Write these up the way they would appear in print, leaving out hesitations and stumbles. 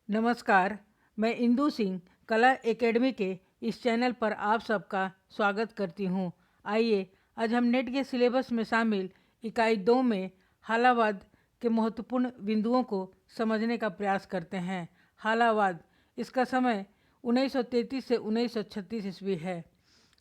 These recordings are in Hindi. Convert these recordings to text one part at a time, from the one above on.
नमस्कार। मैं इंदु सिंह कला एकेडमी के इस चैनल पर आप सबका स्वागत करती हूँ। आइए आज हम नेट के सिलेबस में शामिल इकाई 2 में हालावाद के महत्वपूर्ण बिंदुओं को समझने का प्रयास करते हैं। हालावाद, इसका समय 1933 से 1936 ईस्वी है।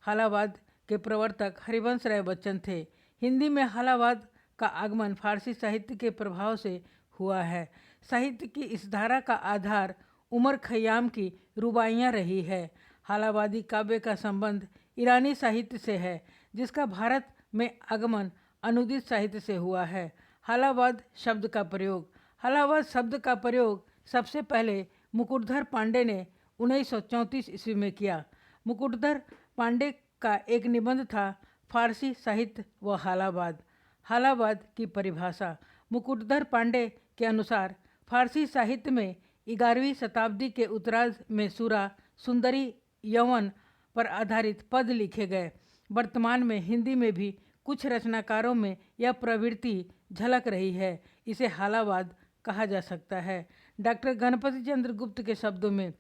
हालावाद के प्रवर्तक हरिवंश राय बच्चन थे। हिंदी में हालावाद का आगमन फारसी साहित्य के प्रभाव से हुआ है। साहित्य की इस धारा का आधार उमर खयाम की रुबाइयाँ रही है। हालावादी काव्य का संबंध ईरानी साहित्य से है, जिसका भारत में आगमन अनुदित साहित्य से हुआ है। हालावाद शब्द का प्रयोग। हालावाद शब्द का प्रयोग सबसे पहले मुकुटधर पांडे ने 1934 ईस्वी में किया। मुकुटधर पांडे का एक निबंध था फारसी साहित्य व हालावाद। हालावाद की परिभाषा। मुकुटधर पांडे के अनुसार फारसी साहित्य में 11वीं शताब्दी के उत्तरार्ध में सूरा, सुंदरी, यौवन पर आधारित पद लिखे गए। वर्तमान में हिंदी में भी कुछ रचनाकारों में यह प्रवृत्ति झलक रही है। इसे हालावाद कहा जा सकता है। डॉक्टर गणपति चंद्र गुप्त के शब्दों में,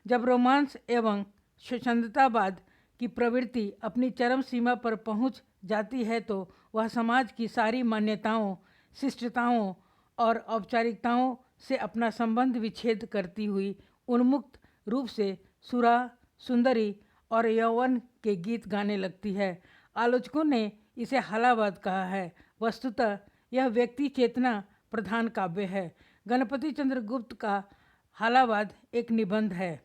जब रोमांस एवं स्वच्छंदतावाद की प्रवृत्ति अपनी चरम सीमा पर पहुंच जाती है तो वह समाज की सारी मान्यताओं, शिष्टताओं और औपचारिकताओं से अपना संबंध विच्छेद करती हुई उन्मुक्त रूप से सुरा, सुंदरी और यौवन के गीत गाने लगती है। आलोचकों ने इसे हालावाद कहा है। वस्तुतः यह व्यक्ति चेतना प्रधान काव्य है। गणपति चंद्र गुप्त का हालावाद एक निबंध है।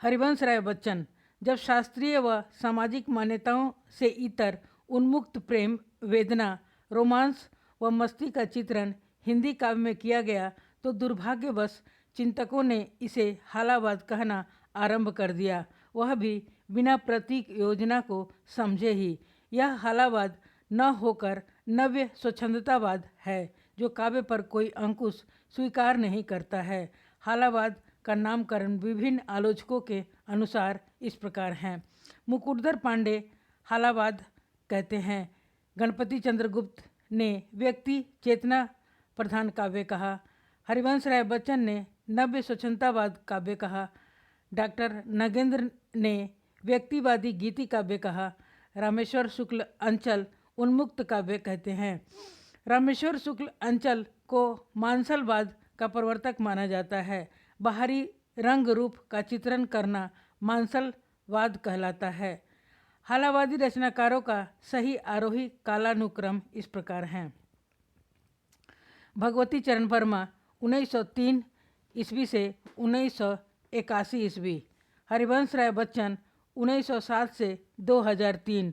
हरिवंश राय बच्चन, जब शास्त्रीय व सामाजिक मान्यताओं से इतर उन्मुक्त प्रेम, वेदना, रोमांस व मस्ती का चित्रण हिंदी काव्य में किया गया तो दुर्भाग्यवश चिंतकों ने इसे हालावाद कहना आरंभ कर दिया, वह भी बिना प्रतीक योजना को समझे ही। यह हालावाद न होकर नव्य स्वच्छंदतावाद है, जो काव्य पर कोई अंकुश स्वीकार नहीं करता है। हालावाद का नामकरण विभिन्न आलोचकों के अनुसार इस प्रकार हैं। मुकुटधर पांडे हालावाद कहते हैं। गणपति चंद्र गुप्त ने व्यक्ति चेतना प्रधान काव्य कहा। हरिवंश राय बच्चन ने नव्य स्वच्छंदतावाद काव्य कहा। डॉक्टर नगेंद्र ने व्यक्तिवादी गीति काव्य कहा। रामेश्वर शुक्ल अंचल उन्मुक्त काव्य कहते हैं। रामेश्वर शुक्ल अंचल को मानसलवाद का प्रवर्तक माना जाता है। बाहरी रंग रूप का चित्रण करना मानसलवाद कहलाता है। हालावादी रचनाकारों का सही आरोही कालानुक्रम इस प्रकार हैं। भगवती चरण वर्मा 1903 ईस्वी से 1981 ईस्वी। हरिवंश राय बच्चन 1907 से 2003।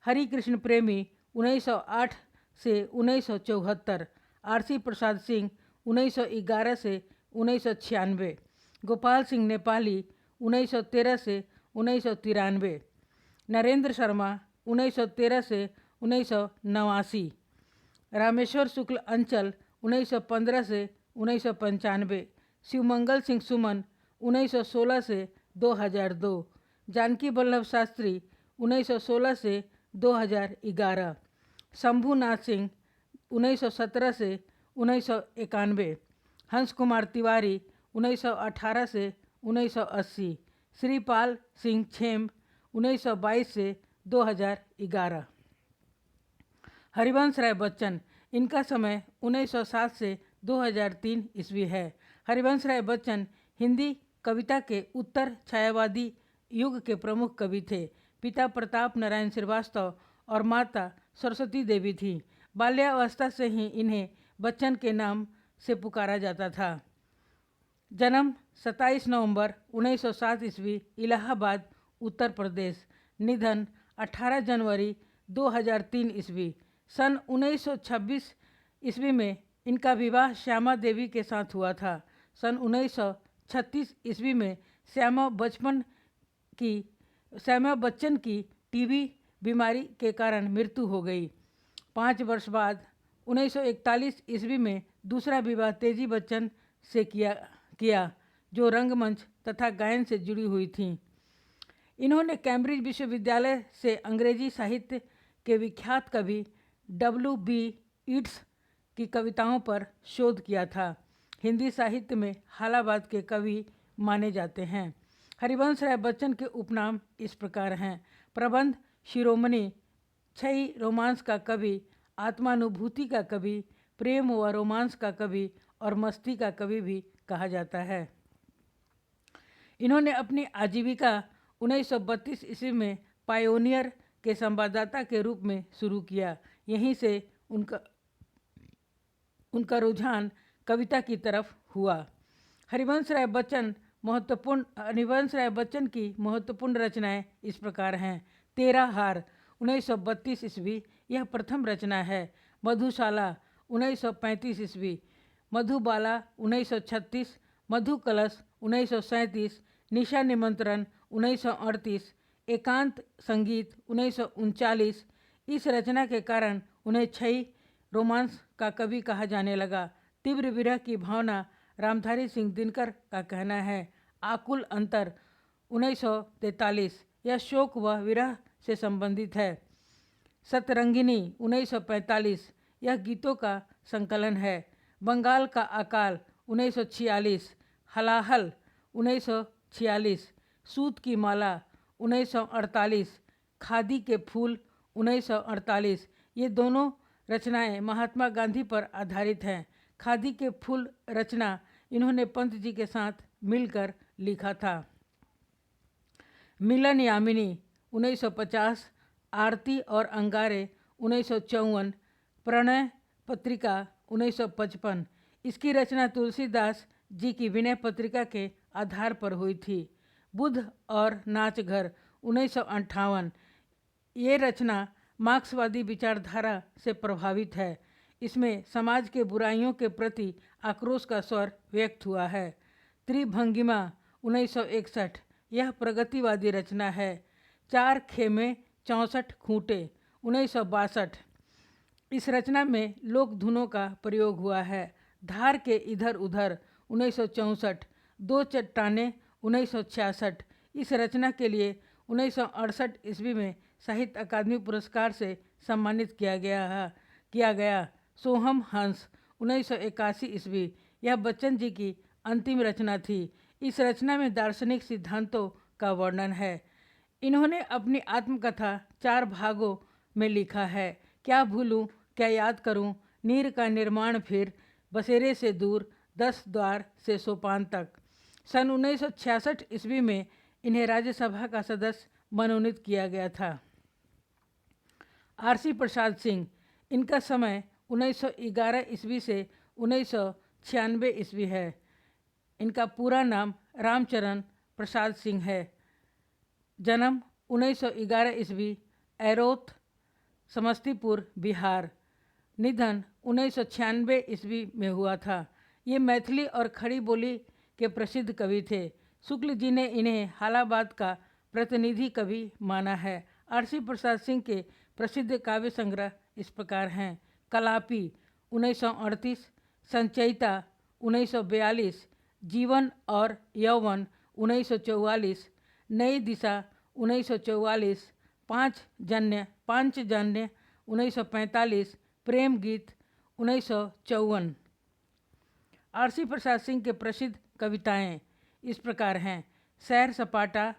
हरि कृष्ण प्रेमी 1908 से 1974। आरसी प्रसाद सिंह 1911 से 1996। गोपाल सिंह नेपाली 1913 से 1993। नरेंद्र शर्मा 1913 से 1989। रामेश्वर शुक्ल अंचल 1915 से 1995। शिवमंगल सिंह सुमन 1916 से 2002। जानकी वल्लभ शास्त्री 1916 से 2011। शंभुनाथ सिंह 1917 से 1991। हंस कुमार तिवारी 1918 से 1980। श्रीपाल सिंह छेम 1922 से 2011। हरिवंश राय बच्चन, इनका समय 1907 से 2003 ईस्वी है। हरिवंश राय बच्चन हिंदी कविता के उत्तर छायावादी युग के प्रमुख कवि थे। पिता प्रताप नारायण श्रीवास्तव और माता सरस्वती देवी थी। बाल्यावस्था से ही इन्हें बच्चन के नाम से पुकारा जाता था। जन्म 27 नवंबर 1907 ईस्वी, इलाहाबाद, उत्तर प्रदेश। निधन 18 जनवरी 2003 ईस्वी। सन 1926 ईस्वी में इनका विवाह श्यामा देवी के साथ हुआ था। सन 1936 ईस्वी में श्यामा बच्चन की टीबी बीमारी के कारण मृत्यु हो गई। 5 वर्ष बाद 1941 ईस्वी में दूसरा विवाह तेजी बच्चन से किया जो रंगमंच तथा गायन से जुड़ी हुई थीं। इन्होंने कैम्ब्रिज विश्वविद्यालय से अंग्रेजी साहित्य के विख्यात कवि W.B. यीट्स की कविताओं पर शोध किया था। हिंदी साहित्य में हालाबाद के कवि माने जाते हैं। हरिवंश राय बच्चन के उपनाम इस प्रकार हैं: प्रबंध शिरोमणि, छई रोमांस का कवि, आत्मानुभूति का कवि, प्रेम व रोमांस का कवि और मस्ती का कवि भी कहा जाता है। इन्होंने अपनी आजीविका 1932 ईस्वी में पायोनियर के संवाददाता के रूप में शुरू किया। यहीं से उनका रुझान कविता की तरफ हुआ। हरिवंश राय बच्चन की महत्वपूर्ण रचनाएं इस प्रकार हैं: तेरा हार 1932 ईस्वी, यह प्रथम रचना है। मधुशाला 1935 ईस्वी, मधुबाला 1936, मधु कलश 1937, निशा निमंत्रण 1938, एकांत संगीत 1939। इस रचना के कारण उन्हें छई रोमांस का कवि कहा जाने लगा। तीव्र विरह की भावना रामधारी सिंह दिनकर का कहना है। आकुल अंतर 1943, यह शोक व विरह से संबंधित है। सतरंगिनी 1945, यह गीतों का संकलन है। बंगाल का अकाल 1946, हलाहल 1946, सूत की माला 1948, खादी के फूल 1948। ये दोनों रचनाएं महात्मा गांधी पर आधारित हैं। खादी के फूल रचना इन्होंने पंत जी के साथ मिलकर लिखा था। मिलन यामिनी 1950, आरती और अंगारे 1954, प्रणय पत्रिका 1955। इसकी रचना तुलसीदास जी की विनय पत्रिका के आधार पर हुई थी। बुद्ध और नाच घर 1958, ये रचना मार्क्सवादी विचारधारा से प्रभावित है। इसमें समाज के बुराइयों के प्रति आक्रोश का स्वर व्यक्त हुआ है। त्रिभंगिमा 1961, यह प्रगतिवादी रचना है। चार खेमे 64 खूंटे 1962, इस रचना में लोक धुनों का प्रयोग हुआ है। धार के इधर उधर 1964, दो चट्टाने 1966। इस रचना के लिए 1968 ईस्वी में साहित्य अकादमी पुरस्कार से सम्मानित किया गया। सोहम हंस 1981 ईस्वी, यह बच्चन जी की अंतिम रचना थी। इस रचना में दार्शनिक सिद्धांतों का वर्णन है। इन्होंने अपनी आत्मकथा 4 भागों में लिखा है: क्या भूलूं, क्या याद करूं, नीर का निर्माण, फिर बसेरे से दूर, 10 द्वार से सोपान तक। सन 1966 ईस्वी में इन्हें राज्यसभा का सदस्य मनोनीत किया गया था। आरसी प्रसाद सिंह, इनका समय 1911 ईस्वी से 1996 ईस्वी है। इनका पूरा नाम रामचरण प्रसाद सिंह है। जन्म 1911 ईस्वी, ऐरोत, समस्तीपुर, बिहार। निधन 1996 ईस्वी में हुआ था। ये मैथिली और खड़ी बोली के प्रसिद्ध कवि थे। शुक्ल जी ने इन्हें हालाबाद का प्रतिनिधि कवि माना है। आरसी प्रसाद सिंह के प्रसिद्ध काव्य संग्रह इस प्रकार हैं: कलापी 1938, संचयिता 1942, जीवन और यौवन 1944, नई दिशा 1944, पांचजन्य 1945, प्रेम गीत 1954। आरसी प्रसाद सिंह के प्रसिद्ध कविताएं इस प्रकार हैं: सैर सपाटा,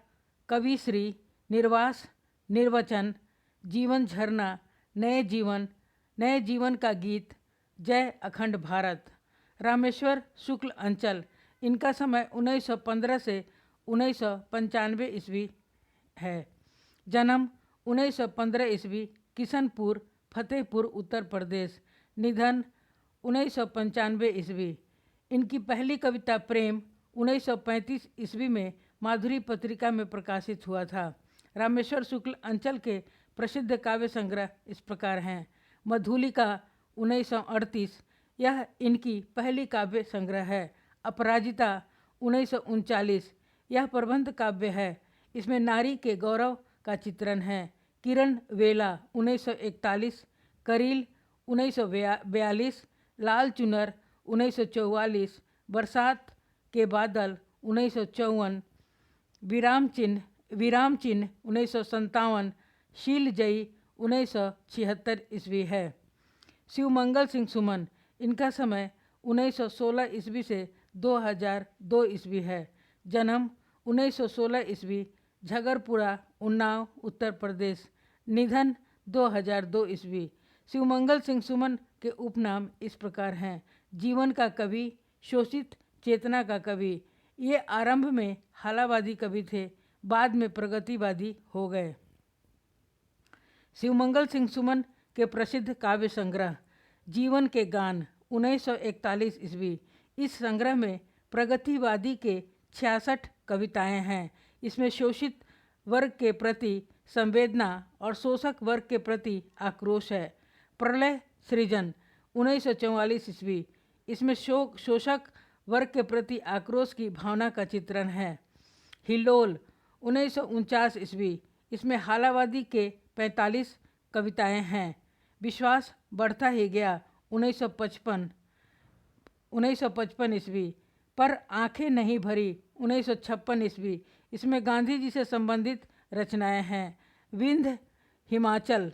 कविश्री, निर्वास, निर्वचन, जीवन झरना, नए जीवन का गीत, जय अखंड भारत। रामेश्वर शुक्ल अंचल, इनका समय 1915 से 1995 ईस्वी है। जन्म 1915 ईस्वी, किशनपुर, फतेहपुर, उत्तर प्रदेश। निधन 1995 ईस्वी। इनकी पहली कविता प्रेम 1935 ईस्वी में माधुरी पत्रिका में प्रकाशित हुआ था। रामेश्वर शुक्ल अंचल के प्रसिद्ध काव्य संग्रह इस प्रकार हैं: मधुलिका 1938, यह इनकी पहली काव्य संग्रह है। अपराजिता 1939, यह प्रबंध काव्य है। इसमें नारी के गौरव का चित्रण है। किरण वेला 1941, करील 1942, लाल चुनर 1944, बरसात के बादल 1954, विराम चिन्ह 1957, शीलजयी 1976 ईस्वी है। शिवमंगल सिंह सुमन, इनका समय 1916 ईस्वी से 2002 ईस्वी है। जन्म 1916 ईस्वी, झगरपुरा, उन्नाव, उत्तर प्रदेश। निधन 2002 ईस्वी। शिवमंगल सिंह सुमन के उपनाम इस प्रकार हैं: जीवन का कवि, शोषित चेतना का कवि। ये आरंभ में हालावादी कवि थे, बाद में प्रगतिवादी हो गए। शिवमंगल सिंह सुमन के प्रसिद्ध काव्य संग्रह जीवन के गान 1941 ईस्वी। इस संग्रह में प्रगतिवादी के 66 कविताएं हैं। इसमें शोषित वर्ग के प्रति संवेदना और शोषक वर्ग के प्रति आक्रोश है। प्रलय सृजन 1944 ईस्वी। इसमें शोषक वर्ग के प्रति आक्रोश की भावना का चित्रण है। हिल्लोल 1949 ईस्वी। इसमें हालावादी के 45 कविताएं हैं। विश्वास बढ़ता ही गया 1955 ईस्वी। पर आंखें नहीं भरी 1956 ईस्वी। इसमें गांधी जी से संबंधित रचनाएं हैं। विंध्य हिमाचल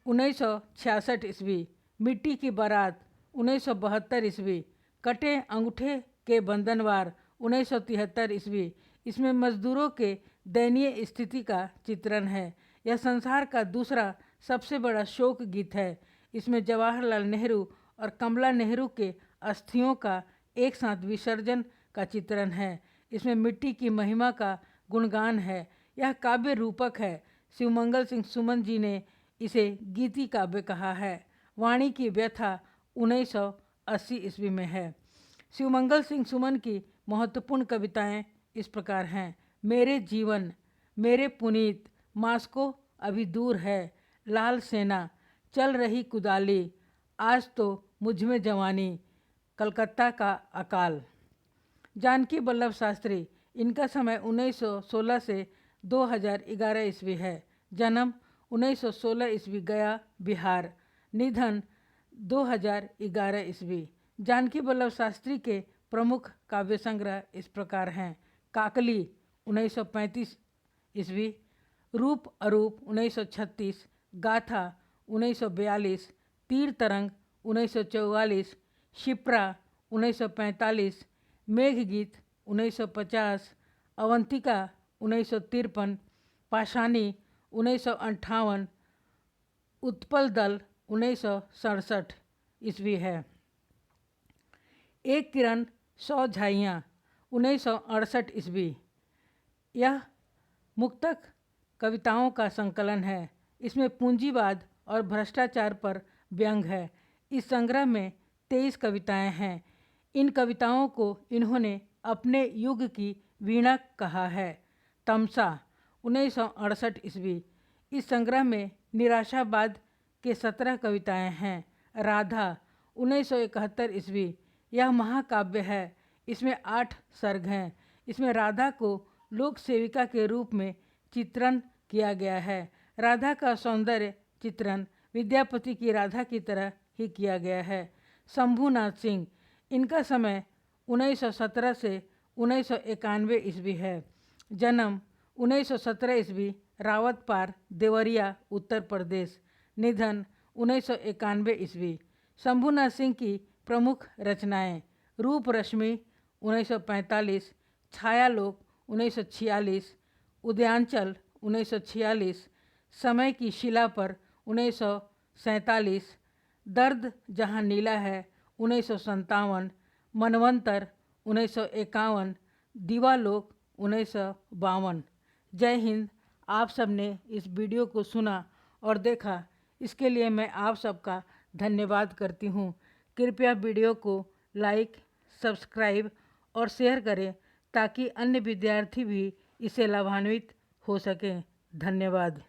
1966 ईस्वी। मिट्टी की बारात 1972 ईस्वी। कटे अंगूठे के बंधनवार 1973 ईस्वी। इसमें मजदूरों के दयनीय स्थिति का चित्रण है। यह संसार का दूसरा सबसे बड़ा शोक गीत है। इसमें जवाहरलाल नेहरू और कमला नेहरू के अस्थियों का एक साथ विसर्जन का चित्रण है। इसमें मिट्टी की महिमा का गुणगान है। यह काव्य रूपक है। शिवमंगल सिंह सुमन जी ने इसे गीति काव्य कहा है। वाणी की व्यथा 1980 ईस्वी में है। शिवमंगल सिंह सुमन की महत्वपूर्ण कविताएं इस प्रकार हैं: मेरे जीवन, मेरे पुनीत, मास्को अभी दूर है, लाल सेना, चल रही कुदाली, आज तो मुझमें जवानी, कलकत्ता का अकाल। जानकी वल्लभ शास्त्री, इनका समय 1916 से 2011 ईस्वी है। जन्म 1916 ईस्वी, गया, बिहार। निधन 2011 ईस्वी। जानकी वल्लभ शास्त्री के प्रमुख काव्य संग्रह इस प्रकार हैं: काकली 1935 ईस्वी, रूप अरूप 1936, गाथा 1942, तीर तरंग 1944, शिप्रा 1945, मेघगीत 1950, अवंतिका 1953, पाषाणी 1958, उत्पल दल 1967 ईस्वी है। एक किरण 100 झाइयाँ 1968 ईस्वी। यह मुक्तक कविताओं का संकलन है। इसमें पूंजीवाद और भ्रष्टाचार पर व्यंग है। इस संग्रह में 23 कविताएं हैं। इन कविताओं को इन्होंने अपने युग की वीणा कहा है। तमसा 1968 ईस्वी। इस संग्रह में निराशावाद के 17 कविताएं हैं। राधा 1971 ईस्वी। यह महाकाव्य है। इसमें 8 सर्ग हैं। इसमें राधा को लोक सेविका के रूप में चित्रण किया गया है। राधा का सौंदर्य चित्रण विद्यापति की राधा की तरह ही किया गया है। शंभूनाथ सिंह, इनका समय 1917 से 1991 ईस्वी है। जन्म 1917 ईस्वी, रावतपार, देवरिया, उत्तर प्रदेश। निधन 1991 ईस्वी। शंभूनाथ सिंह की प्रमुख रचनाएं: रूप रश्मि 1945, छायालोक 1946, उदयांचल 1946, समय की शिला पर 1947, दर्द जहाँ नीला है 1957, मनवंतर 1951, दीवालोक 1952। जय हिंद। आप सब ने इस वीडियो को सुना और देखा, इसके लिए मैं आप सबका धन्यवाद करती हूँ। कृपया वीडियो को लाइक, सब्सक्राइब और शेयर करें ताकि अन्य विद्यार्थी भी इससे लाभान्वित हो सकें। धन्यवाद।